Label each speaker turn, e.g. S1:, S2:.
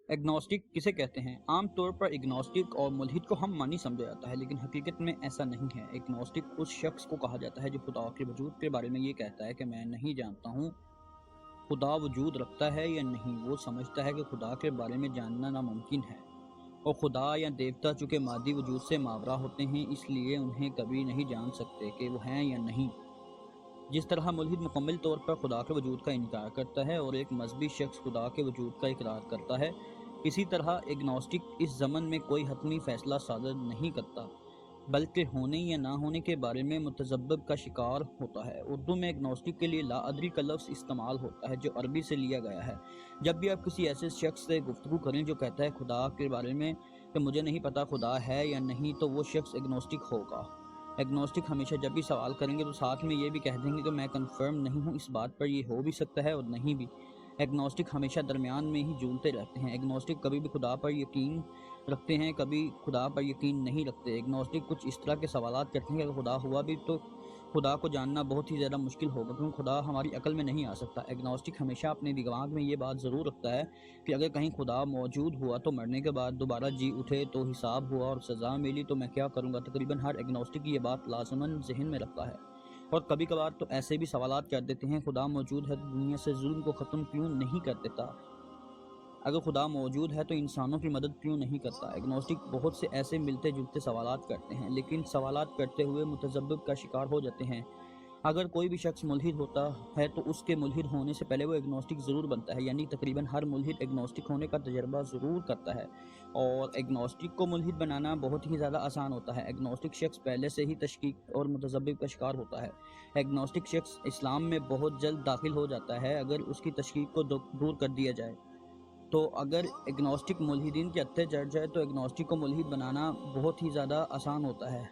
S1: Agnostic किसे कहते हैं? आम तौर पर एग्नोस्टिक और मुल्हिद को हम मानी समझा जाता है, लेकिन हकीकत में ऐसा नहीं है। एग्नोस्टिक उस शख्स को कहा जाता है जो खुदा के वजूद के बारे में ये कहता है कि मैं नहीं जानता हूँ खुदा वजूद रखता है या नहीं। वो समझता है कि खुदा के बारे में जानना नामुमकिन है, और खुदा या देवता चूँकि मादी वजूद से मावरा होते हैं, इसलिए उन्हें कभी नहीं जान सकते कि वो हैं या नहीं। जिस तरह मुल्हिद मुकम्मल तौर पर खुदा के वजूद का इनकार करता है और एक मजहबी शख्स खुदा के वजूद का इकरार करता है, इसी तरह एग्नोस्टिक इस ज़मन में कोई हतमी फ़ैसला सादर नहीं करता, बल्कि होने या ना होने के बारे में मुतज़ब्ज़ब का शिकार होता है। उर्दू में एग्नोस्टिक के लिए ला अदरी का लफ्ज़ इस्तेमाल होता है, जो अरबी से लिया गया है। जब भी आप किसी ऐसे शख्स से गुफ्तगू करें जो कहता है खुदा के बारे में कि मुझे नहीं पता खुदा है या नहीं, तो वो शख्स एग्नोस्टिक होगा। एग्नोस्टिक हमेशा जब भी सवाल करेंगे तो साथ में ये भी कह देंगे कि मैं कंफर्म नहीं हूँ इस बात पर, ये हो भी सकता है और नहीं भी। एग्नोस्टिक हमेशा दरमियान में ही झूलते रहते हैं। एग्नोस्टिक कभी भी खुदा पर यकीन रखते हैं, कभी खुदा पर यकीन नहीं रखते। एग्नोस्टिक कुछ इस तरह के सवालात करते हैं कि अगर खुदा हुआ भी तो खुदा को जानना बहुत ही ज़्यादा मुश्किल होगा, क्योंकि खुदा हमारी अकल में नहीं आ सकता। एग्नोस्टिक हमेशा अपने दिमाग में ये बात ज़रूर रखता है कि अगर कहीं खुदा मौजूद हुआ तो मरने के बाद दोबारा जी उठे तो हिसाब हुआ और सज़ा मिली तो मैं क्या करूँगा। तकरीबन हर एग्नोस्टिक ये बात लाज़िमन ज़हन में रखता है, और कभी कभार तो ऐसे भी सवालात कर देते हैं, खुदा मौजूद है तो दुनिया से जुल्म को ख़त्म क्यों नहीं कर देता? अगर खुदा मौजूद है तो इंसानों की मदद क्यों नहीं करता? एग्नोस्टिक बहुत से ऐसे मिलते जुलते सवालात करते हैं, लेकिन सवालात करते हुए मुतज़ब्ज़िब का शिकार हो जाते हैं। अगर कोई भी शख्स मुल्हिद होता है तो उसके मुल्हिद होने से पहले वो एग्नोस्टिक ज़रूर बनता है, यानी तकरीबन हर मुल्हिद एग्नोस्टिक होने का तजर्बा ज़रूर करता है। और एग्नोस्टिक को मुल्हिद बनाना बहुत ही ज़्यादा आसान होता है। एग्नोस्टिक शख्स पहले से ही तशकीक और मुतज़ब्ज़िब का शिकार होता है। एग्नोस्टिक शख्स इस्लाम में बहुत जल्द दाखिल हो जाता है अगर उसकी तशकीक को दूर कर दिया जाए। तो अगर एग्नोस्टिक मुल्हिदीन के हत्थे चढ़ जाए तो एग्नोस्टिक को मुल्हिद बनाना बहुत ही ज़्यादा आसान होता है।